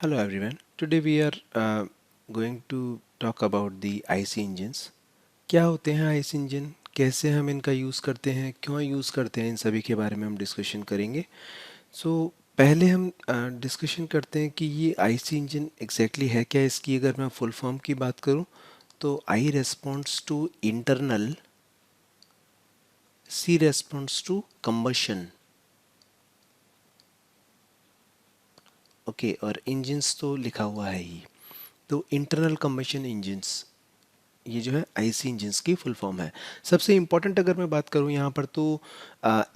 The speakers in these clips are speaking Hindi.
Hello everyone. Today we are going to talk about the IC engines. क्या होते हैं IC इंजन, कैसे हम इनका यूज़ करते हैं, क्यों यूज़ करते हैं, इन सभी के बारे में हम डिस्कशन करेंगे. पहले हम डिस्कशन करते हैं कि ये IC इंजन एग्जैक्टली है क्या. इसकी अगर मैं फुल फॉर्म की बात करूं तो I responds to internal, C responds to combustion. Okay, और इंजन्स तो लिखा हुआ है ही. तो इंटरनल कंबशन इंजन्स, ये जो है आईसी इंजन्स की फुल फॉर्म है. सबसे इम्पोर्टेंट अगर मैं बात करूं यहाँ पर तो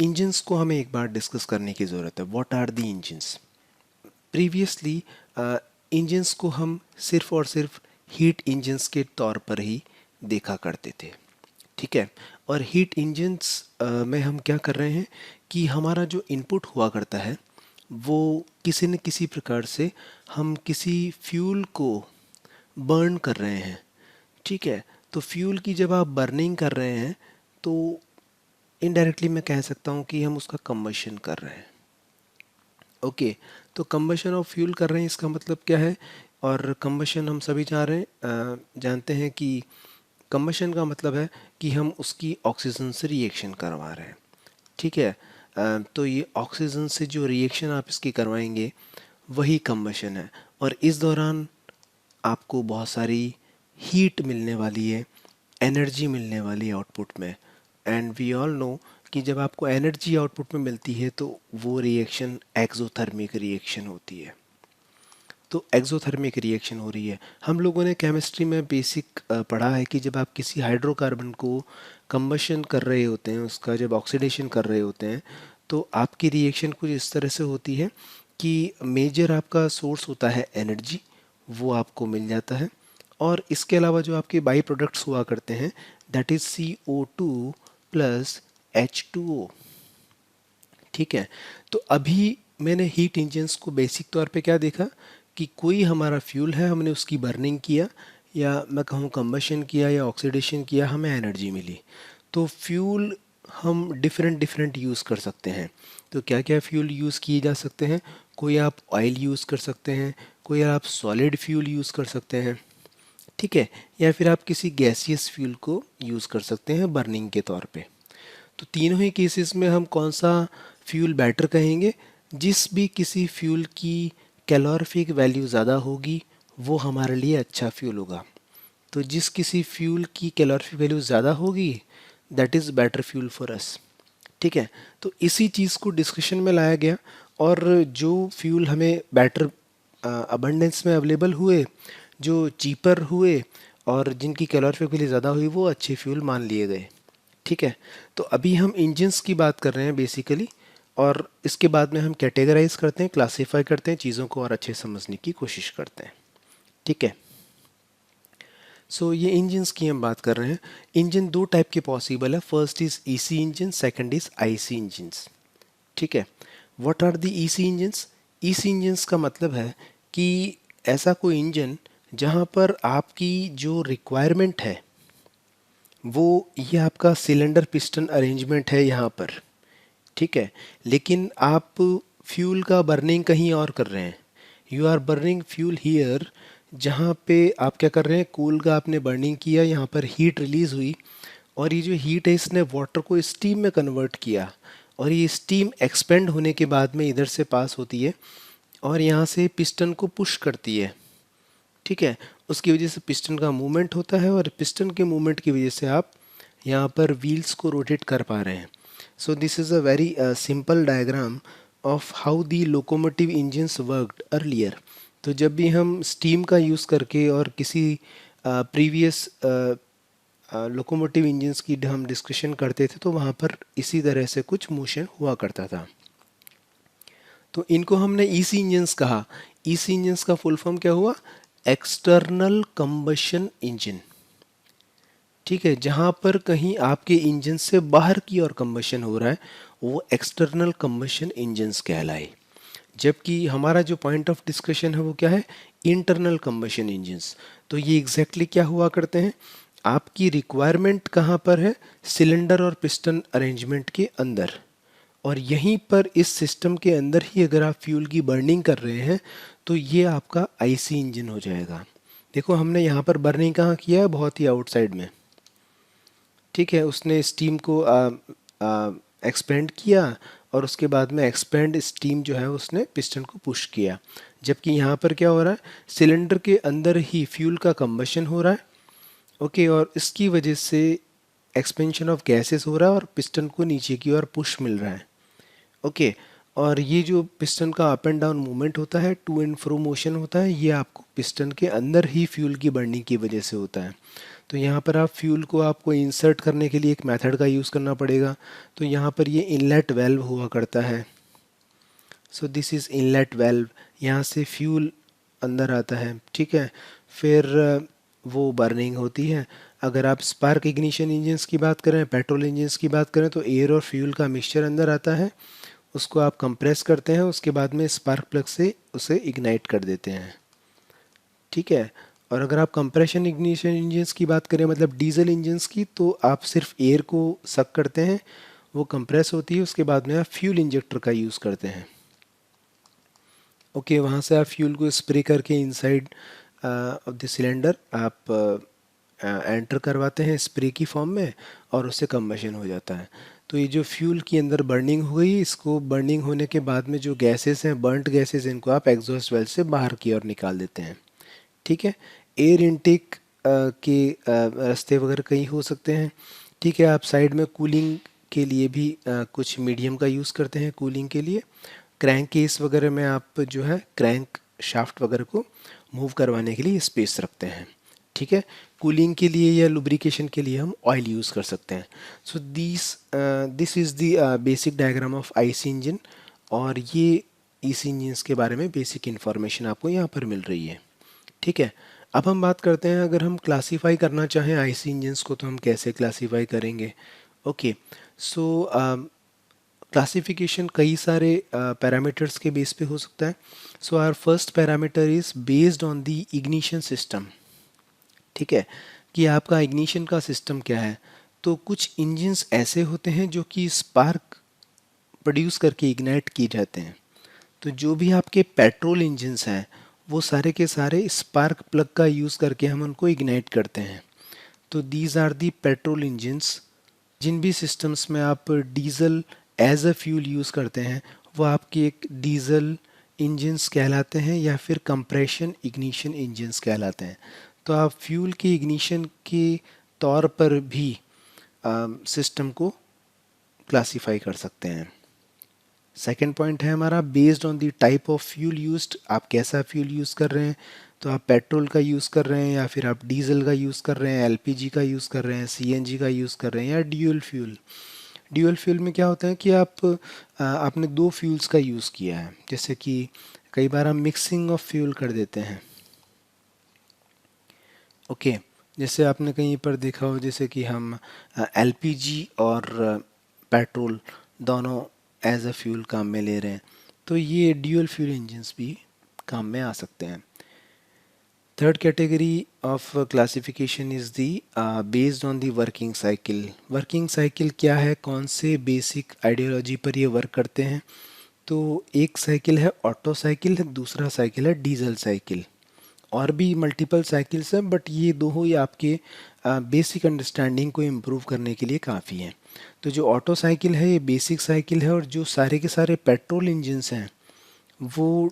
इंजन्स को हमें एक बार डिस्कस करने की ज़रूरत है. What are the engines. Previously engines को हम सिर्फ और सिर्फ हीट इंजन्स के तौर पर ही देखा करते थे. ठीक है. और हीट इंजन्स में हम क्या कर रहे हैं कि हमारा जो इनपुट हुआ करता है वो किसी न किसी प्रकार से हम किसी फ्यूल को बर्न कर रहे हैं. ठीक है. तो फ्यूल की जब आप बर्निंग कर रहे हैं तो इनडायरेक्टली मैं कह सकता हूँ कि हम उसका कंबशन कर रहे हैं. ओके. तो कंबशन ऑफ फ्यूल कर रहे हैं, इसका मतलब क्या है. और कंबशन हम सभी जानते हैं कि कंबशन का मतलब है कि हम उसकी ऑक्सीजन से रिएक्शन करवा रहे हैं. ठीक है. तो ये ऑक्सीजन से जो रिएक्शन आप इसकी करवाएंगे वही कंबशन है. और इस दौरान आपको बहुत सारी हीट मिलने वाली है, एनर्जी मिलने वाली है आउटपुट में. एंड वी ऑल नो कि जब आपको एनर्जी आउटपुट में मिलती है तो वो रिएक्शन एक्सोथर्मिक रिएक्शन होती है. तो एक्सोथर्मिक रिएक्शन हो रही है. हम लोगों ने केमिस्ट्री में बेसिक पढ़ा है कि जब आप किसी हाइड्रोकार्बन को कंबशन कर रहे होते हैं, उसका जब ऑक्सीडेशन कर रहे होते हैं तो आपकी रिएक्शन कुछ इस तरह से होती है कि मेजर आपका सोर्स होता है एनर्जी, वो आपको मिल जाता है. और इसके अलावा जो आपके बाई प्रोडक्ट्स हुआ करते हैं that is CO2 plus H2O. ठीक है. तो अभी मैंने हीट इंजन्स को बेसिक तौर पे क्या देखा कि कोई हमारा फ्यूल है, हमने उसकी बर्निंग किया या मैं कहूँ कंबशन किया या ऑक्सीडेशन किया, हमें एनर्जी मिली. तो फ्यूल हम डिफरेंट डिफरेंट यूज़ कर सकते हैं. तो क्या क्या फ्यूल यूज़ किए जा सकते हैं. कोई आप ऑयल यूज़ कर सकते हैं, कोई आप सॉलिड फ्यूल यूज़ कर सकते हैं. ठीक है. या फिर आप किसी गैसियस फ्यूल को यूज़ कर सकते हैं बर्निंग के तौर पे. तो तीनों ही केसेस में हम कौन सा फ्यूल बेटर कहेंगे. जिस भी किसी फ्यूल की कैलोरीफिक वैल्यू ज़्यादा होगी वो हमारे लिए अच्छा फ्यूल होगा. तो जिस किसी फ्यूल की कैलोरीफिक वैल्यू ज़्यादा होगी that is better fuel for us. ठीक है. तो इसी चीज़ को डिस्कशन में लाया गया. और जो फ्यूल हमें बेटर अबंडेंस में अवेलेबल हुए, जो चीपर हुए और जिनकी कैलोरीफिक वैल्यू ज़्यादा हुई वो अच्छे फ्यूल मान लिए गए. ठीक है. तो अभी हम इंजन्स की बात कर रहे हैं बेसिकली. और इसके बाद में हम कैटेगराइज करते हैं, क्लासीफाई करते हैं, चीज़ों को और अच्छे समझने की कोशिश करते हैं. ठीक है. ये इंजन्स की हम बात कर रहे हैं. इंजन दो टाइप के पॉसिबल है. First is EC engine, second is IC engines. ठीक है. What are the EC engines. EC engines का मतलब है कि ऐसा कोई इंजन जहाँ पर आपकी जो रिक्वायरमेंट है वो ये आपका सिलेंडर पिस्टन अरेंजमेंट है यहाँ पर. ठीक है. लेकिन आप फ्यूल का बर्निंग कहीं और कर रहे हैं. You are burning fuel here. जहाँ पे आप क्या कर रहे हैं, कोल का आपने बर्निंग किया, यहाँ पर हीट रिलीज़ हुई और ये जो हीट है इसने वाटर को स्टीम में कन्वर्ट किया. और ये स्टीम एक्सपेंड होने के बाद में इधर से पास होती है और यहाँ से पिस्टन को पुश करती है. ठीक है. उसकी वजह से पिस्टन का मूवमेंट होता है और पिस्टन के मूवमेंट की वजह से आप यहाँ पर व्हील्स को रोटेट कर पा रहे हैं. So this is a very simple diagram of how the locomotive engines worked earlier. तो जब भी हम स्टीम का यूज़ करके और किसी प्रीवियस लोकोमोटिव इंजन्स की हम डिस्कशन करते थे तो वहाँ पर इसी तरह से कुछ मोशन हुआ करता था. तो इनको हमने ईसी इंजन्स कहा. ईसी इंजन्स का फुल फॉर्म क्या हुआ, एक्सटर्नल कंबशन इंजन. ठीक है. जहाँ पर कहीं आपके इंजन से बाहर की ओर कंबशन हो रहा है वो एक्सटर्नल कंबशन इंजन्स कहलाए. जबकि हमारा जो पॉइंट ऑफ डिस्कशन है वो क्या है, इंटरनल कंबशन इंजन्स. तो ये एग्जैक्टली क्या हुआ करते हैं, आपकी रिक्वायरमेंट कहाँ पर है, सिलेंडर और पिस्टन अरेंजमेंट के अंदर. और यहीं पर इस सिस्टम के अंदर ही अगर आप फ्यूल की बर्निंग कर रहे हैं तो ये आपका आईसी इंजन हो जाएगा। देखो हमने यहाँ पर बर्निंग कहाँ किया है, बहुत ही आउटसाइड में। ठीक है, उसने स्टीम को एक्सपेंड किया और उसके बाद में एक्सपेंड स्टीम जो है उसने पिस्टन को पुश किया। जबकि यहाँ पर क्या हो रहा है, सिलेंडर के अंदर ही फ्यूल का कंबशन हो रहा है। ओके, और इसकी वजह से एक्सपेंशन ऑफ गैसेस हो रहा है और पिस्टन को नीचे की ओर पुश मिल रहा है। ओके, और ये जो पिस्टन का अप एंड डाउन मूवमेंट होता है, टू एंड फ्रो मोशन होता है, ये आपको पिस्टन के अंदर ही फ्यूल की बर्निंग की वजह से होता है। तो यहाँ पर आप फ्यूल को आपको इंसर्ट करने के लिए एक मेथड का यूज़ करना पड़ेगा। तो यहाँ पर ये इनलेट वेल्व हुआ करता है। So this is inlet valve, यहाँ से फ्यूल अंदर आता है। ठीक है, फिर वो बर्निंग होती है। अगर आप स्पार्क इग्निशन इंजन्स की बात करें, पेट्रोल इंजन्स की बात करें, तो एयर और फ्यूल का मिक्सचर अंदर आता है, उसको आप कंप्रेस करते हैं, उसके बाद में स्पार्क प्लग से उसे इग्नाइट कर देते हैं। ठीक है, और अगर आप कंप्रेशन इग्निशन इंजन्स की बात करें, मतलब डीजल इंजन्स की, तो आप सिर्फ एयर को सक करते हैं, वो कंप्रेस होती है, उसके बाद में आप फ्यूल इंजेक्टर का यूज़ करते हैं। ओके, वहाँ से आप फ्यूल को स्प्रे करके इनसाइड ऑफ द सिलेंडर आप एंटर करवाते हैं स्प्रे की फॉर्म में, और उससे कंबशन हो जाता है। तो ये जो फ्यूल की अंदर बर्निंग हुई, इसको बर्निंग होने के बाद में जो गैसेस हैं, बर्नड गैसेस, इनको आप एग्जॉस्ट वेल से बाहर की ओर निकाल देते हैं। ठीक है, एयर इनटेक के रास्ते वगैरह कई हो सकते हैं। ठीक है, आप साइड में कूलिंग के लिए भी कुछ मीडियम का यूज़ करते हैं कूलिंग के लिए। क्रैंक केस वगैरह में आप जो है क्रैंक शाफ्ट वगैरह को मूव करवाने के लिए स्पेस रखते हैं। ठीक है, कूलिंग के लिए या लुब्रिकेशन के लिए हम ऑयल यूज़ कर सकते हैं। So this is the basic diagram of IC engine, और ये इस इंजन्स के बारे में बेसिक इन्फॉर्मेशन आपको यहाँ पर मिल रही है। ठीक है, अब हम बात करते हैं, अगर हम क्लासीफाई करना चाहें आईसी इंजन्स को तो हम कैसे क्लासीफाई करेंगे। ओके, सो क्लासिफिकेशन कई सारे पैरामीटर्स के बेस पे हो सकता है। So our first parameter is based on the ignition system. ठीक है, कि आपका इग्निशन का सिस्टम क्या है। तो कुछ इंजन्स ऐसे होते हैं जो कि स्पार्क प्रोड्यूस करके इग्नाइट किए जाते हैं। तो जो भी आपके पेट्रोल इंजन्स हैं, वो सारे के सारे स्पार्क प्लग का यूज़ करके हम उनको इग्नाइट करते हैं। तो these are the petrol engines. जिन भी सिस्टम्स में आप diesel as a fuel use करते हैं, वो आपके एक डीजल इंजन्स कहलाते हैं या फिर कंप्रेशन इग्निशन इंजन्स कहलाते हैं। तो आप फ्यूल के इग्निशन के तौर पर भी सिस्टम को क्लासीफाई कर सकते हैं। सेकेंड पॉइंट है हमारा based on the type of fuel used, आप कैसा फ्यूल यूज़ कर रहे हैं। तो आप पेट्रोल का यूज़ कर रहे हैं या फिर आप डीजल का यूज़ कर रहे हैं, एलपीजी का यूज़ कर रहे हैं, सीएनजी का यूज़ कर रहे हैं, या ड्यूल फ्यूल। ड्यूल फ्यूल में क्या होता है कि आपने दो फ्यूल्स का यूज़ किया है, जैसे कि कई बार हम मिक्सिंग ऑफ फ्यूल कर देते हैं। ओके, जैसे आपने कहीं पर देखा हो, जैसे कि हम एलपीजी और पेट्रोल दोनों एज अ फ्यूल काम में ले रहे हैं, तो ये ड्यूल फ्यूल इंजन्स भी काम में आ सकते हैं। Third category of classification is the based on the working cycle. Working cycle क्या है, कौन से बेसिक आइडियोलॉजी पर ये वर्क करते हैं। तो एक साइकिल है ऑटो साइकिल, दूसरा साइकिल है डीजल साइकिल। और भी मल्टीपल साइकिल्स हैं, बट ये दो ही आपके बेसिक अंडरस्टैंडिंग को इम्प्रूव करने के लिए काफ़ी हैं। तो जो ऑटो साइकिल है ये बेसिक साइकिल है, और जो सारे के सारे पेट्रोल इंजन्स हैं वो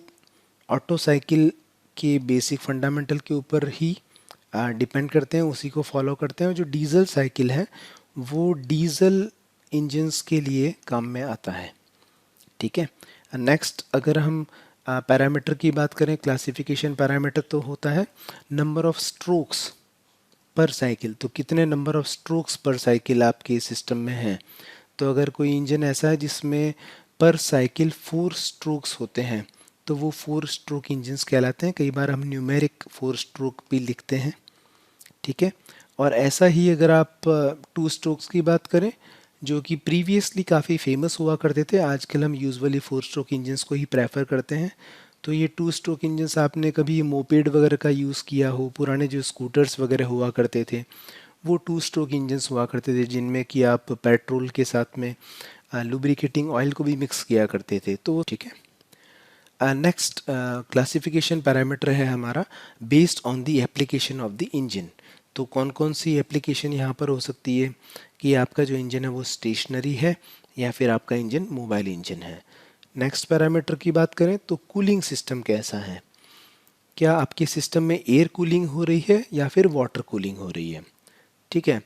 ऑटो साइकिल के बेसिक फंडामेंटल के ऊपर ही डिपेंड करते हैं, उसी को फॉलो करते हैं। और जो डीजल साइकिल है वो डीजल इंजन्स के लिए काम में आता है। ठीक है, नेक्स्ट अगर हम पैरामीटर की बात करें, क्लासिफिकेशन पैरामीटर तो होता है नंबर ऑफ स्ट्रोक्स पर साइकिल। तो कितने नंबर ऑफ स्ट्रोक्स पर साइकिल आपके सिस्टम में हैं। तो अगर कोई इंजन ऐसा है जिसमें पर साइकिल 4 स्ट्रोक्स होते हैं, तो वो 4 स्ट्रोक इंजन्स कहलाते हैं। कई बार हम न्यूमेरिक 4 स्ट्रोक भी लिखते हैं। ठीक है, और ऐसा ही अगर आप 2 स्ट्रोक्स की बात करें, जो कि प्रीवियसली काफ़ी फेमस हुआ करते थे, आजकल हम यूजुअली 4 स्ट्रोक इंजन्स को ही प्रेफर करते हैं। तो ये 2 स्ट्रोक इंजन्स आपने कभी मोपेड वगैरह का यूज़ किया हो, पुराने जो स्कूटर्स वगैरह हुआ करते थे, वो 2 स्ट्रोक इंजन्स हुआ करते थे, जिनमें कि आप पेट्रोल के साथ में लुब्रिकेटिंग ऑयल को भी मिक्स किया करते थे, तो ठीक है। नेक्स्ट क्लासिफिकेशन पैरामीटर है हमारा based on the application of the engine. तो कौन कौन सी एप्लीकेशन यहाँ पर हो सकती है कि आपका जो इंजन है वो स्टेशनरी है या फिर आपका इंजन मोबाइल इंजन है। नेक्स्ट पैरामीटर की बात करें तो कूलिंग सिस्टम कैसा है, क्या आपके सिस्टम में एयर कूलिंग हो रही है या फिर वाटर कूलिंग हो रही है। ठीक है,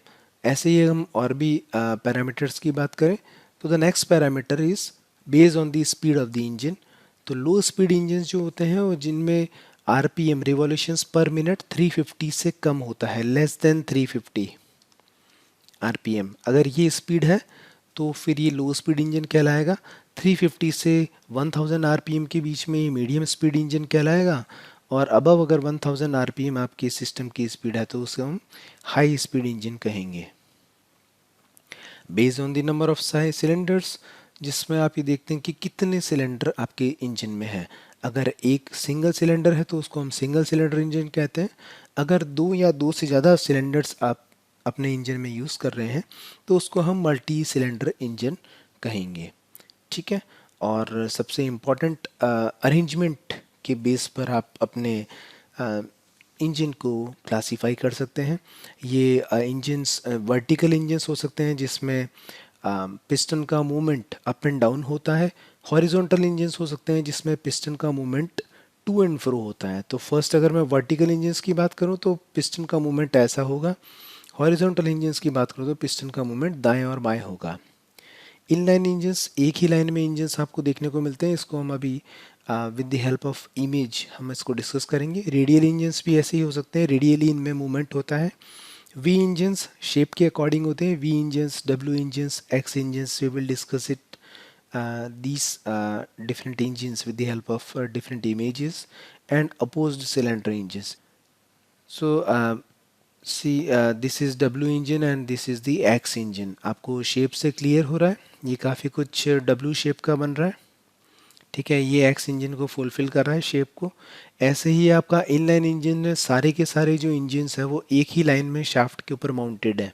ऐसे ही हम और भी पैरामीटर्स की बात करें तो the next parameter is based on the speed of the engine. तो लो स्पीड इंजन जो होते हैं वो जिनमें आरपीएम रिवॉल्यूशंस पर मिनट 350 से कम होता है, लेस देन 350 आरपीएम, अगर ये स्पीड है तो फिर ये लो स्पीड इंजन कहलाएगा। 350 से 1000 आरपीएम के बीच में ये मीडियम स्पीड इंजन कहलाएगा, और अबव अगर 1000 आरपीएम आपके सिस्टम की स्पीड है तो उसको हम हाई स्पीड इंजन कहेंगे। Based on the number of cylinders, जिसमें आप ये देखते हैं कि कितने सिलेंडर आपके इंजन में है। अगर एक सिंगल सिलेंडर है तो उसको हम सिंगल सिलेंडर इंजन कहते हैं। अगर दो या दो से ज़्यादा सिलेंडर्स आप अपने इंजन में यूज़ कर रहे हैं तो उसको हम मल्टी सिलेंडर इंजन कहेंगे। ठीक है, और सबसे इम्पोर्टेंट अरेंजमेंट के बेस पर आप अपने इंजन को क्लासीफाई कर सकते हैं। ये इंजन्स वर्टिकल इंजन्स हो सकते हैं जिसमें पिस्टन का मूवमेंट अप एंड डाउन होता है। हॉरिजॉन्टल इंजन्स हो सकते हैं जिसमें पिस्टन का मूवमेंट टू एंड फ्रो होता है। तो फर्स्ट अगर मैं वर्टिकल इंजन्स की बात करूं तो पिस्टन का मूवमेंट ऐसा होगा, हॉरिजॉन्टल इंजन्स की बात करूं तो पिस्टन का मूवमेंट दाएं और बाएं होगा। इनलाइन इंजन्स, एक ही लाइन में इंजन्स आपको देखने को मिलते हैं, इसको हम अभी with the help of image हम इसको डिस्कस करेंगे। रेडियल इंजन्स भी ऐसे ही हो सकते हैं, रेडियली इनमें मूवमेंट होता है। वी इंजन्स शेप के अकॉर्डिंग होते हैं, V engines, W engines, X engines, we will discuss it these different engines with the help of different images, and opposed cylinder engines. So see, this is W engine and this is the X engine. आपको शेप से क्लियर हो रहा है, ये काफ़ी कुछ W शेप का बन रहा है। ठीक है, ये एक्स इंजन को फुलफिल कर रहा है शेप को। ऐसे ही आपका इनलाइन इंजन में सारे के सारे जो इंजन्स है वो एक ही लाइन में शाफ्ट के ऊपर माउंटेड है।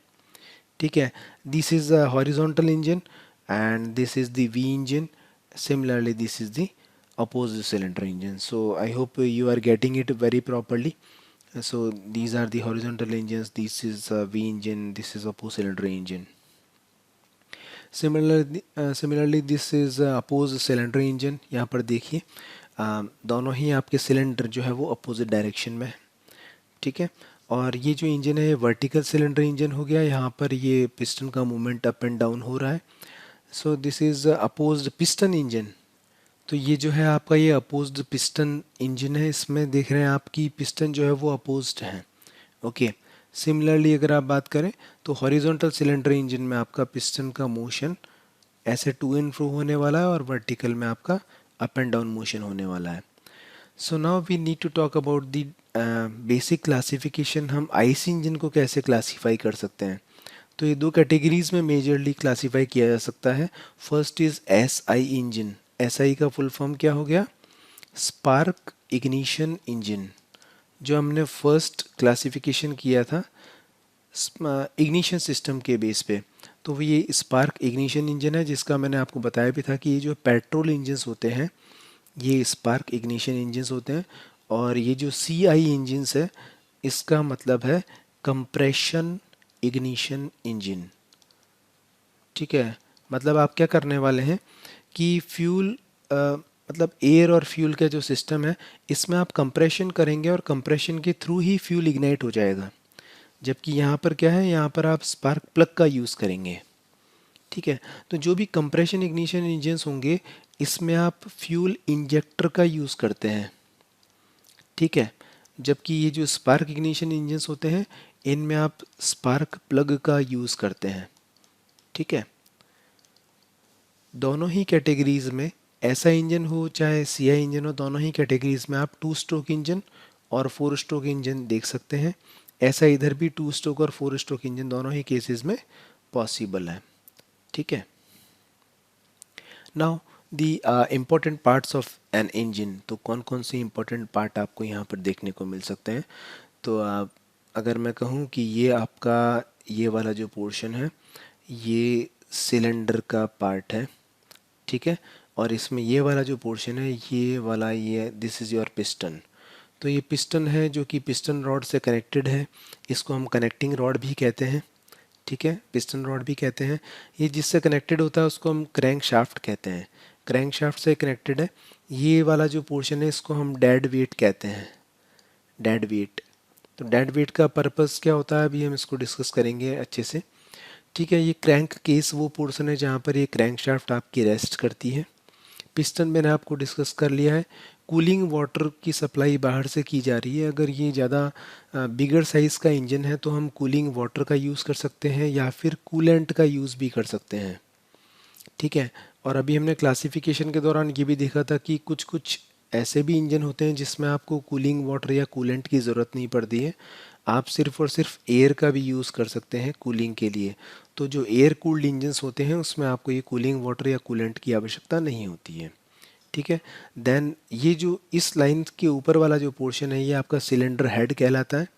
ठीक है, this is the horizontal engine and this is the we engine, similarly this is the opposite cylinder engine. So I hope you are getting it very properly. So these are the horizontal engines, this is V engine, this is opposite cylinder engine. Similarly this is oppose cylinder engine. यहाँ पर देखिए दोनों ही आपके सिलेंडर जो है वो अपोजिट डायरेक्शन में है। ठीक है, और ये जो इंजन है वर्टिकल सिलेंडर इंजन हो गया, यहाँ पर ये पिस्टन का मूवमेंट अप एंड डाउन हो रहा है। So this is opposed piston engine. तो ये जो है आपका ये अपोज्ड पिस्टन इंजन है, इसमें देख रहे हैं आपकी पिस्टन जो है वो अपोज्ड है। ओके, सिमिलरली अगर आप बात करें तो हॉरिजॉन्टल सिलेंडर इंजन में आपका पिस्टन का मोशन ऐसे टू एंड फ्रो होने वाला है और वर्टिकल में आपका अप एंड डाउन मोशन होने वाला है। So now we need to talk about the basic classification. हम आईसी इंजन को कैसे क्लासीफाई कर सकते हैं, तो ये दो कैटेगरीज में मेजरली क्लासीफाई किया जा सकता है। First is S I engine. S I का फुल फॉर्म क्या हो गया, स्पार्क इग्निशन इंजन। जो हमने फर्स्ट क्लासिफिकेशन किया था इग्निशन सिस्टम के बेस पे, तो वो ये स्पार्क इग्निशन इंजन है, जिसका मैंने आपको बताया भी था कि ये जो पेट्रोल इंजन्स होते हैं ये स्पार्क इग्निशन इंजन्स होते हैं। और ये जो सी आई इंजन्स है इसका मतलब है कंप्रेशन इग्निशन इंजन। ठीक है, मतलब आप क्या करने वाले हैं कि फ्यूल मतलब एयर और फ्यूल का जो सिस्टम है इसमें आप कंप्रेशन करेंगे और कंप्रेशन के थ्रू ही फ्यूल इग्नाइट हो जाएगा। जबकि यहाँ पर क्या है, यहाँ पर आप स्पार्क प्लग का यूज़ करेंगे। ठीक है, तो जो भी कंप्रेशन इग्निशन इंजन्स होंगे इसमें आप फ्यूल इंजेक्टर का यूज़ करते हैं। ठीक है, जबकि ये जो स्पार्क इग्निशन इंजन्स होते हैं इनमें आप स्पार्क प्लग का यूज़ करते हैं। ठीक है, दोनों ही कैटेगरीज में ऐसा इंजन हो चाहे सी आई इंजन हो, दोनों ही कैटेगरीज में आप टू स्ट्रोक इंजन और फोर स्ट्रोक इंजन देख सकते हैं। ऐसा इधर भी टू स्ट्रोक और फोर स्ट्रोक इंजन दोनों ही केसेस में पॉसिबल है। ठीक है, now the important parts of an engine. तो कौन कौन से इम्पोर्टेंट पार्ट आपको यहाँ पर देखने को मिल सकते हैं, तो अगर मैं कहूँ कि ये आपका ये वाला जो पोर्शन है ये सिलेंडर का पार्ट है, ठीक है। और इसमें ये वाला जो पोर्शन है, ये वाला, ये दिस इज़ योर पिस्टन। तो ये पिस्टन है जो कि पिस्टन रॉड से कनेक्टेड है। इसको हम कनेक्टिंग रॉड भी कहते हैं, ठीक है, पिस्टन रॉड भी कहते हैं। ये जिससे कनेक्टेड होता है उसको हम क्रैंक शाफ्ट कहते हैं। क्रैंक शाफ्ट से कनेक्टेड है। ये वाला जो पोर्शन है इसको हम डेड वेट कहते हैं, डेड वेट। तो डेड वेट का पर्पस क्या होता है अभी हम इसको डिस्कस करेंगे अच्छे से, ठीक है। ये क्रैंक केस वो पोर्शन है जहाँ पर ये क्रैंक शाफ्ट आपकी रेस्ट करती है। पिस्टन मैंने आपको डिस्कस कर लिया है। कूलिंग वाटर की सप्लाई बाहर से की जा रही है। अगर ये ज़्यादा बिगर साइज़ का इंजन है तो हम कूलिंग वाटर का यूज़ कर सकते हैं या फिर कूलेंट का यूज़ भी कर सकते हैं, ठीक है। और अभी हमने क्लासिफिकेशन के दौरान ये भी देखा था कि कुछ कुछ ऐसे भी इंजन होते हैं जिसमें आपको कूलिंग वाटर या कूलेंट की ज़रूरत नहीं पड़ती है। आप सिर्फ और सिर्फ एयर का भी यूज़ कर सकते हैं कूलिंग के लिए। तो जो एयर कूल्ड इंजन्स होते हैं उसमें आपको ये कूलिंग वाटर या कूलेंट की आवश्यकता नहीं होती है, ठीक है। देन ये जो इस लाइन के ऊपर वाला जो पोर्शन है ये आपका सिलेंडर हेड कहलाता है।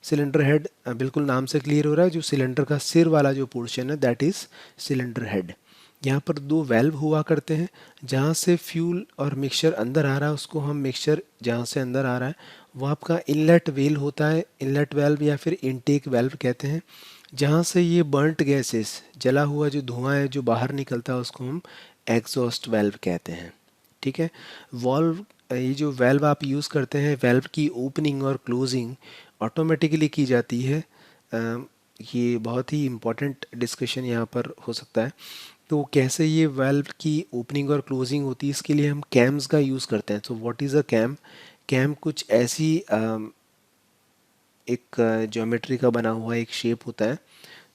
सिलेंडर हेड बिल्कुल नाम से क्लियर हो रहा है, जो सिलेंडर का सिर वाला जो पोर्शन है दैट इज़ सिलेंडर हेड। यहाँ पर दो वेल्व हुआ करते हैं, जहाँ से फ्यूल और मिक्सचर अंदर आ रहा है उसको हम मिक्सचर जहाँ से अंदर आ रहा है वो आपका इनलेट वेल होता है, इनलेट वेल्व या फिर इनटेक वेल्व कहते हैं। जहाँ से ये बर्नट गैसेस, जला हुआ जो धुआं है जो बाहर निकलता है उसको हम एग्जॉस्ट वेल्व कहते हैं, ठीक है। वॉल्व, ये जो वेल्व आप यूज़ करते हैं, वेल्व की ओपनिंग और क्लोजिंग ऑटोमेटिकली की जाती है। ये बहुत ही इम्पोर्टेंट डिस्कशन यहाँ पर हो सकता है। तो कैसे ये वेल्व की ओपनिंग और क्लोजिंग होती है इसके लिए हम कैम्स का यूज़ करते हैं। तो what is a cam? Cam कुछ ऐसी एक ज्योमेट्री का बना हुआ एक शेप होता है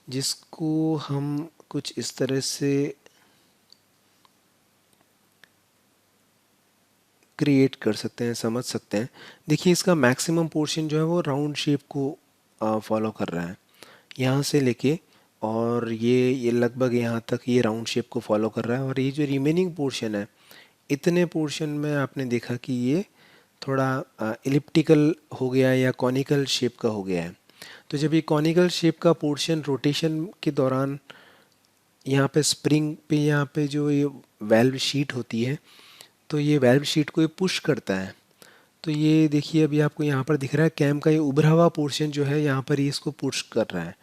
जिसको हम कुछ इस तरह से क्रिएट कर सकते हैं, समझ सकते हैं। देखिए इसका मैक्सिमम पोर्शन जो है वो राउंड शेप को फॉलो कर रहा है, यहाँ से लेके और ये लगभग यहाँ तक ये राउंड शेप को फॉलो कर रहा है। और ये जो रिमेनिंग पोर्शन है, इतने पोर्शन में आपने देखा कि ये थोड़ा इलिप्टिकल हो गया या कॉनिकल शेप का हो गया है। तो जब ये कॉनिकल शेप का पोर्शन रोटेशन के दौरान यहाँ पे स्प्रिंग पे, यहाँ पे जो ये वेल्व शीट होती है, तो ये वेल्व शीट को ये पुश करता है। तो ये देखिए अभी आपको यहाँ पर दिख रहा है कैम का ये उभरा हुआ पोर्शन जो है यहाँ पर ये इसको पुश कर रहा है।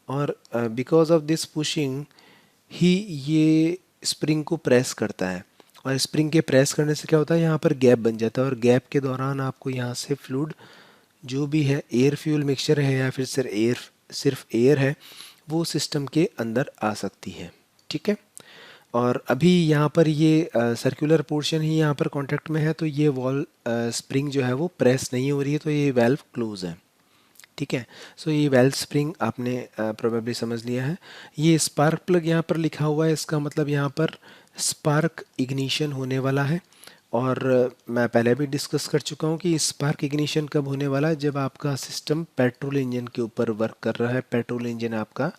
और बिकॉज ऑफ दिस पुशिंग ही ये स्प्रिंग को प्रेस करता है। और स्प्रिंग के प्रेस करने से क्या होता है, यहाँ पर गैप बन जाता है और गैप के दौरान आपको यहाँ से फ्लूइड जो भी है, एयर फ्यूल मिक्सचर है या फिर सिर्फ एयर है, वो सिस्टम के अंदर आ सकती है, ठीक है। और अभी यहाँ पर ये सर्कुलर पोर्शन ही यहाँ पर कांटेक्ट में है, तो ये वॉल स्प्रिंग जो है वो प्रेस नहीं हो रही है, तो ये वेल्व क्लोज है, ठीक है। सो ये वेल्व स्प्रिंग आपने प्रोबेबली समझ लिया है। ये स्पार्क प्लग यहाँ पर लिखा हुआ है, इसका मतलब यहाँ पर स्पार्क इग्निशन होने वाला है। और मैं पहले भी डिस्कस कर चुका हूँ कि स्पार्क इग्निशन कब होने वाला है, जब आपका सिस्टम पेट्रोल इंजन के ऊपर वर्क कर रहा है। पेट्रोल इंजन आपका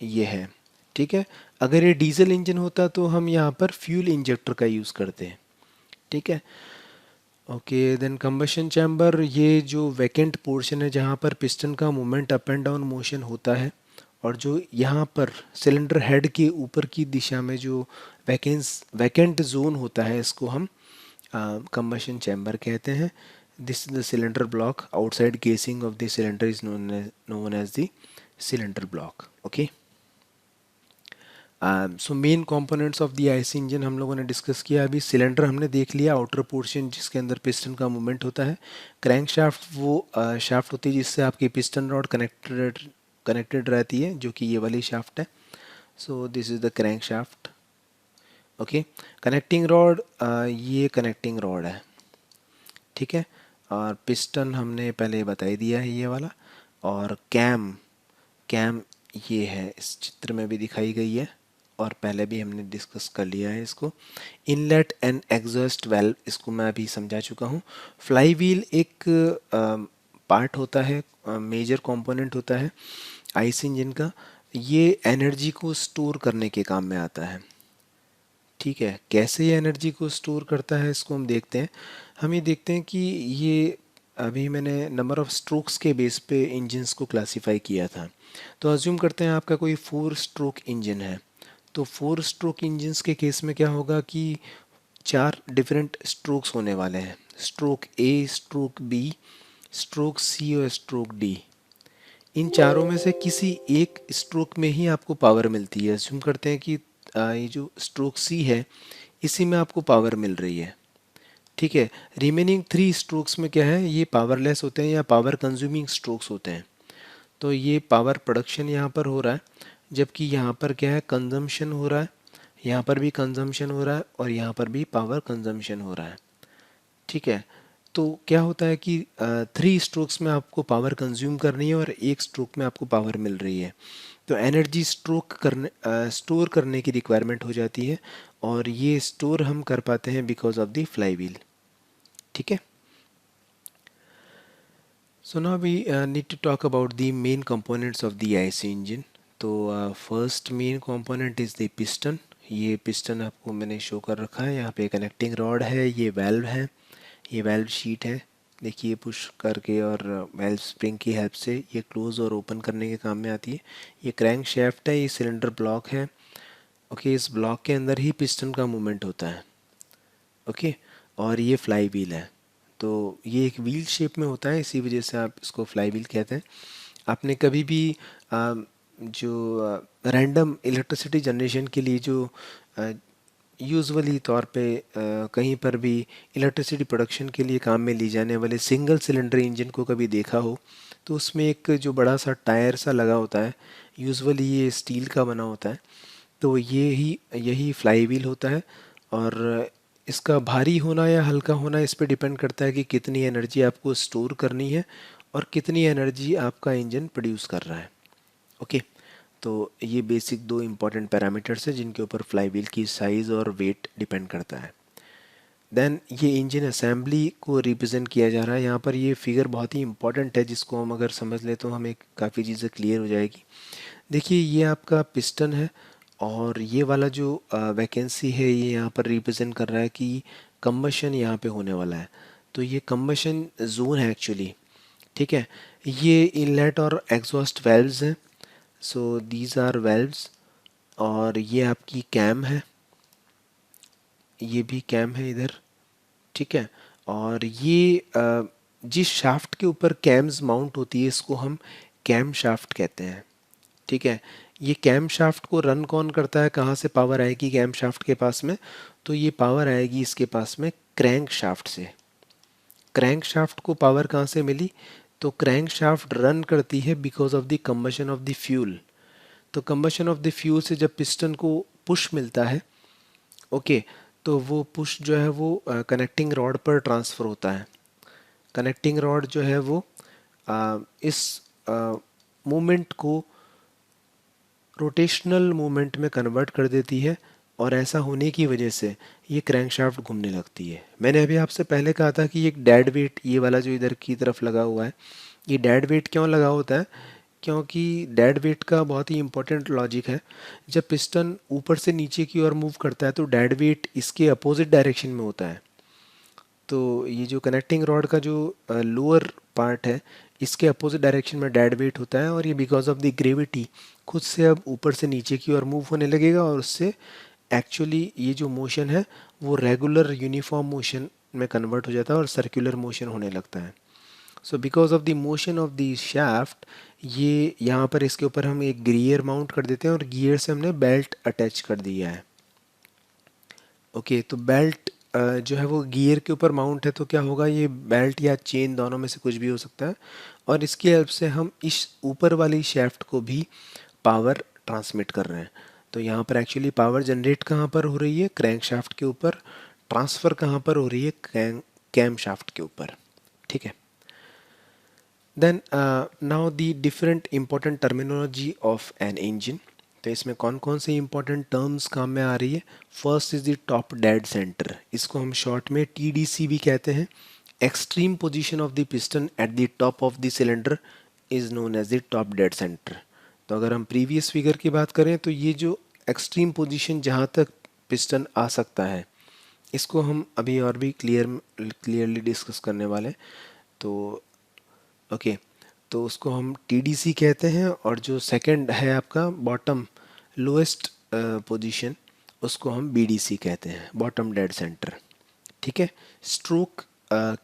ये है, ठीक है। अगर ये डीजल इंजन होता तो हम यहाँ पर फ्यूल इंजेक्टर का यूज़ करते हैं, ठीक है। ओके, देन कंबशन चैम्बर, ये जो वैकेंट पोर्शन है जहाँ पर पिस्टन का movement up and down motion होता है, और जो यहाँ पर सिलेंडर हेड के ऊपर की दिशा में जो वैकेंट जोन होता है, इसको हम कंबशन चैम्बर कहते हैं। This is the cylinder block, outside casing of the cylinder is known as the cylinder block, okay. So main components of the IC engine हम लोगों ने डिस्कस किया। अभी सिलेंडर हमने देख लिया, आउटर पोर्शन जिसके अंदर पिस्टन का मूवमेंट होता है। क्रैंक शाफ्ट वो शाफ्ट होती है जिससे आपकी पिस्टन रॉड कनेक्टेड रहती है, जो कि ये वाली शाफ्ट है। So this is the crank shaft, okay. Connecting rod, ये कनेक्टिंग रॉड है, ठीक है। और पिस्टन हमने पहले बता ही दिया है ये वाला। और कैम, कैम ये है, इस चित्र में भी दिखाई गई है और पहले भी हमने डिस्कस कर लिया है इसको। इनलेट एंड एग्जॉस्ट वेल्व, इसको मैं अभी समझा चुका हूँ। फ्लाई व्हील एक पार्ट होता है, मेजर कंपोनेंट होता है आईसी इंजन का। ये एनर्जी को स्टोर करने के काम में आता है, ठीक है। कैसे ये एनर्जी को स्टोर करता है इसको हम देखते हैं। हम ये देखते हैं कि ये अभी मैंने नंबर ऑफ स्ट्रोक्स के बेस पे इंजन्स को क्लासिफाई किया था। तो अज्यूम करते हैं आपका कोई 4 स्ट्रोक इंजन है। तो 4 स्ट्रोक इंजन्स के केस में क्या होगा कि 4 डिफरेंट स्ट्रोक्स होने वाले हैं, स्ट्रोक ए, स्ट्रोक बी, स्ट्रोक सी और स्ट्रोक डी। इन चारों में से किसी एक स्ट्रोक में ही आपको पावर मिलती है। अज्यूम करते हैं कि ये जो स्ट्रोक सी है इसी में आपको पावर मिल रही है। ठीक है, रिमेनिंग 3 स्ट्रोक्स में क्या है, ये पावरलेस होते हैं या पावर कंज्यूमिंग स्ट्रोक्स होते हैं। तो ये पावर प्रोडक्शन यहाँ पर हो रहा है, जबकि यहाँ पर क्या है, कंजम्पशन हो रहा है। यहाँ पर भी कंजम्पशन हो रहा है और यहाँ पर भी पावर कंजम्पशन हो रहा है। ठीक है, तो क्या होता है कि 3 स्ट्रोक्स में आपको पावर कंज्यूम करनी है और एक स्ट्रोक में आपको पावर मिल रही है। तो एनर्जी स्टोर करने की रिक्वायरमेंट हो जाती है, और ये स्टोर हम कर पाते हैं because of the fly wheel. ठीक है, so now we need to talk about the main components of the IC engine. तो first main component is the piston. ये पिस्टन आपको मैंने शो कर रखा है, यहाँ पे कनेक्टिंग रॉड है, ये वेल्व है, ये वेल्व शीट है। देखिए पुश करके और वेल्व स्प्रिंग की हेल्प से ये क्लोज और ओपन करने के काम में आती है। ये क्रैंक शेफ्ट है, ये सिलेंडर ब्लॉक है। ओके, इस ब्लॉक के अंदर ही पिस्टन का मूवमेंट होता है। ओके, और ये फ्लाई व्हील है। तो ये एक व्हील शेप में होता है, इसी वजह से आप इसको फ्लाई व्हील कहते हैं। आपने कभी भी जो रैंडम इलेक्ट्रिसिटी जनरेशन के लिए जो यूजुअली तौर पे कहीं पर भी इलेक्ट्रिसिटी प्रोडक्शन के लिए काम में ली जाने वाले सिंगल सिलेंडर इंजन को कभी देखा हो, तो उसमें एक जो बड़ा सा टायर सा लगा होता है, यूजुअली ये स्टील का बना होता है। तो यही फ्लाई व्हील होता है। और इसका भारी होना या हल्का होना इस पे डिपेंड करता है कि कितनी एनर्जी आपको स्टोर करनी है और कितनी एनर्जी आपका इंजन प्रोड्यूस कर रहा है। ओके, तो ये बेसिक 2 इम्पॉर्टेंट पैरामीटर्स हैं जिनके ऊपर फ्लाई व्हील की साइज़ और वेट डिपेंड करता है। देन ये इंजन असेंबली को रिप्रेजेंट किया जा रहा है। यहाँ पर ये फिगर बहुत ही इंपॉर्टेंट है, जिसको हम अगर समझ ले तो हमें काफ़ी चीज़ें क्लियर हो जाएगी। देखिए ये आपका पिस्टन है, और ये वाला जो वैकेंसी है ये यहाँ पर रिप्रेजेंट कर रहा है कि कम्बशन यहाँ पे होने वाला है। तो ये कम्बशन जोन है एक्चुअली। ठीक है, ये इनलेट और एग्जॉस्ट वेल्व्स हैं। सो दीज आर वेल्व्स, और ये आपकी कैम है, ये भी कैम है इधर। ठीक है, और ये जिस शाफ्ट के ऊपर कैम्स माउंट होती है इसको हम कैम शाफ्ट कहते हैं। ठीक है, ये कैम शाफ्ट को रन कौन करता है, कहाँ से पावर आएगी कैम शाफ्ट के पास में, तो ये पावर आएगी इसके पास में क्रैंक शाफ्ट से। क्रैंक शाफ्ट को पावर कहाँ से मिली, तो क्रैंक शाफ्ट रन करती है because of the combustion of the fuel. तो कंबशन ऑफ द फ्यूल से जब पिस्टन को पुश मिलता है, ओके, तो वो पुश जो है वो कनेक्टिंग रॉड पर ट्रांसफ़र होता है। कनेक्टिंग रॉड जो है वो इस मूवमेंट को रोटेशनल मूवमेंट में कन्वर्ट कर देती है, और ऐसा होने की वजह से ये क्रैंकशाफ्ट घूमने लगती है। मैंने अभी आपसे पहले कहा था कि एक डेड वेट ये वाला जो इधर की तरफ लगा हुआ है, ये डेड वेट क्यों लगा होता है, क्योंकि डेड वेट का बहुत ही इंपॉर्टेंट लॉजिक है। जब पिस्टन ऊपर से नीचे की ओर मूव करता है तो डेड वेट इसके अपोजिट डायरेक्शन में होता है। तो ये जो कनेक्टिंग रॉड का जो लोअर पार्ट है इसके अपोजिट डायरेक्शन में डेड वेट होता है, और ये बिकॉज ऑफ द ग्रेविटी खुद से अब ऊपर से नीचे की ओर मूव होने लगेगा, और उससे एक्चुअली ये जो मोशन है वो रेगुलर यूनिफॉर्म मोशन में कन्वर्ट हो जाता है और सर्कुलर मोशन होने लगता है। So because of the motion of the shaft, ये यहाँ पर इसके ऊपर हम एक गियर माउंट कर देते हैं, और गियर से हमने बेल्ट अटैच कर दिया है। ओके, तो बेल्ट जो है वो गियर के ऊपर माउंट है, तो क्या होगा, ये बेल्ट या चेन दोनों में से कुछ भी हो सकता है, और इसकी हेल्प से हम इस ऊपर वाली शाफ्ट को भी पावर ट्रांसमिट कर रहे हैं। तो यहाँ पर एक्चुअली पावर जनरेट कहाँ पर हो रही है, क्रैंक शाफ्ट के ऊपर, ट्रांसफ़र कहाँ पर हो रही है, कैम शाफ्ट के ऊपर। ठीक है, then now the different important terminology of an engine. तो इसमें कौन कौन सी इंपॉर्टेंट टर्म्स काम में आ रही है। First is the top dead centre, इसको हम शॉर्ट में TDC भी कहते हैं। Extreme position of the piston at the top of the cylinder is known as the top dead centre. तो अगर हम प्रीवियस फिगर की बात करें तो ये जो एक्सट्रीम पोजीशन जहाँ तक पिस्टन आ सकता है, इसको हम अभी और भी क्लियरली डिस्कस करने वाले हैं। तो ओके, तो उसको हम टीडीसी कहते हैं, और जो सेकंड है आपका बॉटम लोएस्ट पोजीशन, उसको हम बीडीसी कहते हैं, बॉटम डेड सेंटर। ठीक है। स्ट्रोक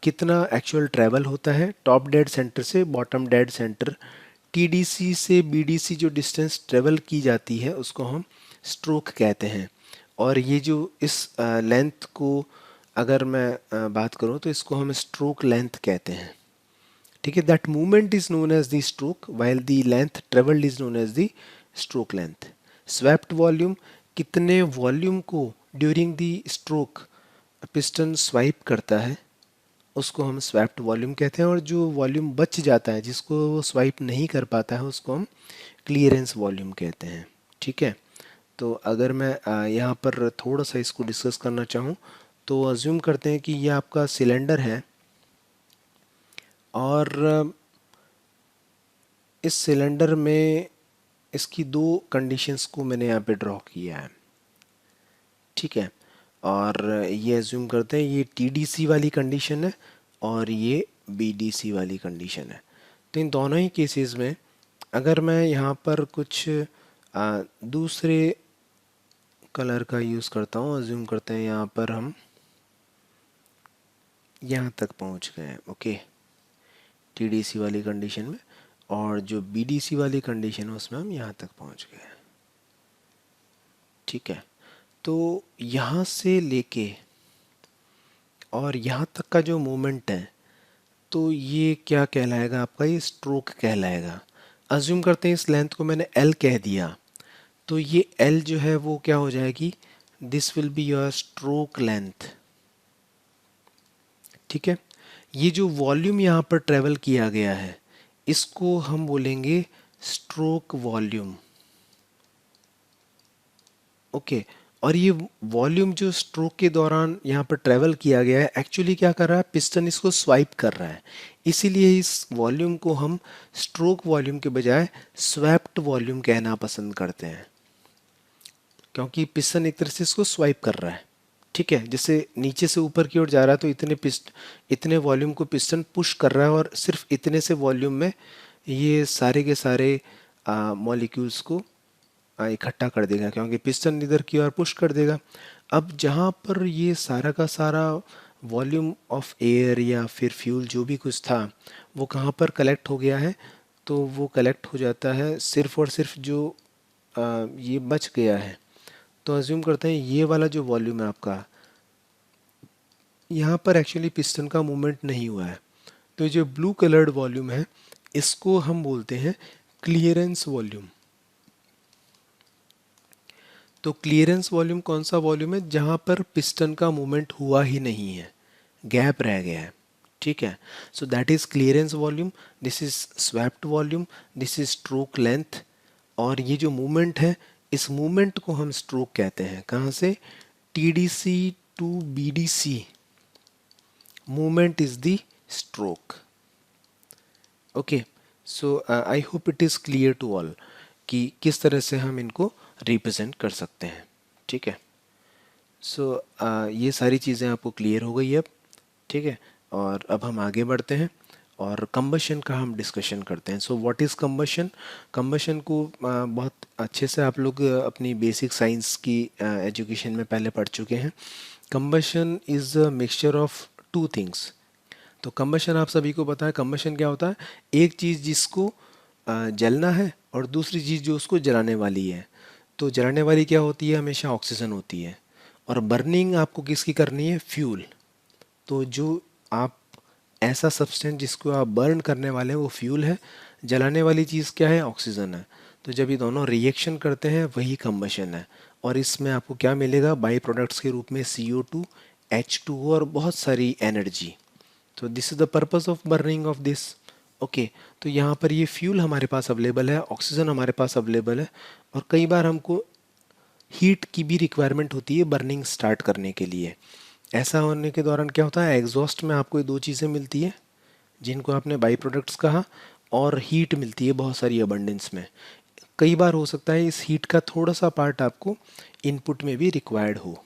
कितना एक्चुअल ट्रैवल होता है टॉप डेड सेंटर से बॉटम डेड सेंटर, टीडीसी से बीडीसी जो डिस्टेंस ट्रेवल की जाती है उसको हम स्ट्रोक कहते हैं। और ये जो इस लेंथ को अगर मैं बात करूँ तो इसको हम स्ट्रोक लेंथ कहते हैं। ठीक है, that movement is known as the stroke while the length travelled is known as the stroke length. Swept volume, कितने वॉल्यूम को during the stroke piston swipe करता है उसको हम स्वैप्ट वॉल्यूम कहते हैं, और जो वॉल्यूम बच जाता है जिसको वो स्वाइप नहीं कर पाता है उसको हम क्लियरेंस वॉल्यूम कहते हैं। ठीक है। तो अगर मैं यहाँ पर थोड़ा सा इसको डिस्कस करना चाहूँ तो अज्यूम करते हैं कि ये आपका सिलेंडर है, और इस सिलेंडर में इसकी दो कंडीशंस को मैंने यहाँ पे ड्रॉ किया है। ठीक है। और ये एज्यूम करते हैं ये टीडीसी वाली कंडीशन है और ये बीडीसी वाली कंडीशन है। तो इन दोनों ही केसेस में अगर मैं यहाँ पर कुछ दूसरे कलर का यूज़ करता हूँ, एज्यूम करते हैं यहाँ पर हम यहाँ तक पहुँच गए हैं, ओके, टीडीसी वाली कंडीशन में, और जो बीडीसी वाली कंडीशन है उसमें हम यहाँ तक पहुँच गए हैं। ठीक है। तो यहाँ से लेके और यहाँ तक का जो मोमेंट है तो ये क्या कहलाएगा आपका, ये स्ट्रोक कहलाएगा। अज्यूम करते हैं इस लेंथ को मैंने एल कह दिया, तो ये एल जो है वो क्या हो जाएगी, this will be your stroke length. ठीक है। ये जो वॉल्यूम यहाँ पर ट्रेवल किया गया है इसको हम बोलेंगे स्ट्रोक वॉल्यूम। ओके। और ये वॉल्यूम जो स्ट्रोक के दौरान यहाँ पर ट्रेवल किया गया है एक्चुअली क्या कर रहा है, पिस्टन इसको स्वाइप कर रहा है, इसीलिए इस वॉल्यूम को हम स्ट्रोक वॉल्यूम के बजाय स्वैप्ट वॉल्यूम कहना पसंद करते हैं, क्योंकि पिस्टन एक तरह से इसको स्वाइप कर रहा है। ठीक है, जैसे नीचे से ऊपर की ओर जा रहा है तो इतने वॉल्यूम को पिस्टन पुश कर रहा है, और सिर्फ इतने से वॉल्यूम में ये सारे के सारे मॉलिक्यूल्स को इकट्ठा कर देगा, क्योंकि पिस्टन इधर की ओर पुश कर देगा। अब जहाँ पर ये सारा का सारा वॉल्यूम ऑफ एयर या फिर फ्यूल जो भी कुछ था वो कहाँ पर कलेक्ट हो गया है, तो वो कलेक्ट हो जाता है सिर्फ और सिर्फ जो ये बच गया है। तो अज्यूम करते हैं ये वाला जो वॉल्यूम है आपका, यहाँ पर एक्चुअली पिस्टन का मूवमेंट नहीं हुआ है, तो ये जो ब्लू कलर्ड वॉल्यूम है इसको हम बोलते हैं क्लियरेंस वॉल्यूम। तो क्लियरेंस वॉल्यूम कौन सा वॉल्यूम है, जहाँ पर पिस्टन का मूवमेंट हुआ ही नहीं है, गैप रह गया है। ठीक है। So that is clearance volume, this is swapped volume, this is stroke length. और ये जो मूवमेंट है इस मूवमेंट को हम स्ट्रोक कहते हैं। कहाँ से, TDC to BDC movement is the stroke. Okay. So I hope it is clear to all कि किस तरह से हम इनको रिप्रेजेंट कर सकते हैं। ठीक है। सो ये सारी चीज़ें आपको क्लियर हो गई अब। ठीक है। और अब हम आगे बढ़ते हैं और कंबशन का हम डिस्कशन करते हैं। So what is combustion. Combustion को बहुत अच्छे से आप लोग अपनी बेसिक साइंस की एजुकेशन में पहले पढ़ चुके हैं। Combustion is a mixture of two things. तो कंबशन आप सभी को पता है, कंबशन क्या होता है, एक चीज़ जिसको जलना है और दूसरी चीज़ जो उसको जलाने वाली है। तो जलाने वाली क्या होती है, हमेशा ऑक्सीजन होती है, और बर्निंग आपको किसकी करनी है, फ्यूल। तो जो आप ऐसा सब्सटेंस जिसको आप बर्न करने वाले हैं वो फ्यूल है, जलाने वाली चीज़ क्या है, ऑक्सीजन है। तो जब ये दोनों रिएक्शन करते हैं वही कंबशन है, और इसमें आपको क्या मिलेगा, बाई प्रोडक्ट्स के रूप में CO2, H2O और बहुत सारी एनर्जी। तो this is the purpose of burning of this. Okay. तो यहाँ पर ये फ्यूल हमारे पास अवेलेबल है, ऑक्सीजन हमारे पास अवेलेबल है, और कई बार हमको हीट की भी रिक्वायरमेंट होती है बर्निंग स्टार्ट करने के लिए। ऐसा होने के दौरान क्या होता है, एग्जॉस्ट में आपको ये दो चीज़ें मिलती है जिनको आपने बाई प्रोडक्ट्स कहा, और हीट मिलती है बहुत सारी अबंडेंस में। कई बार हो सकता है इस हीट का थोड़ा सा पार्ट आपको इनपुट में भी रिक्वायर्ड हो।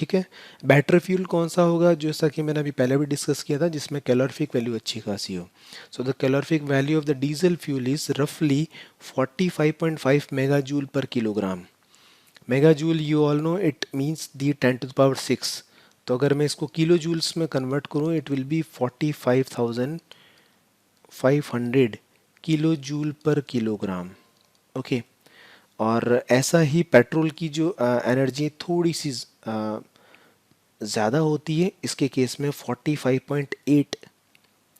ठीक है। बेटर फ्यूल कौन सा होगा, जैसा कि मैंने अभी पहले भी डिस्कस किया था, जिसमें कैलोरीफिक वैल्यू अच्छी खासी हो। So the calorific value of the diesel fuel is रफली 45.5 मेगा जूल पर kilogram. Mega joule you all know it means the 10⁶। तो अगर मैं इसको किलो जूल्स में कन्वर्ट करूँ, it will be 45,500 kilo joule पर किलोग्राम। ओके। और ऐसा ही पेट्रोल की जो एनर्जी थोड़ी सी ज़्यादा होती है, इसके केस में 45.8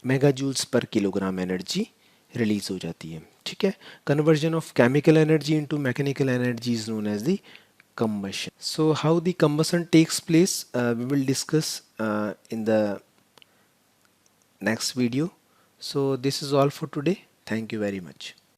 मेगा जूल्स पर किलोग्राम एनर्जी रिलीज हो जाती है। ठीक है। Conversion of chemical energy into mechanical energy is known as the combustion. So how the combustion takes place, we will discuss in the next video. So this is all for today. Thank you very much.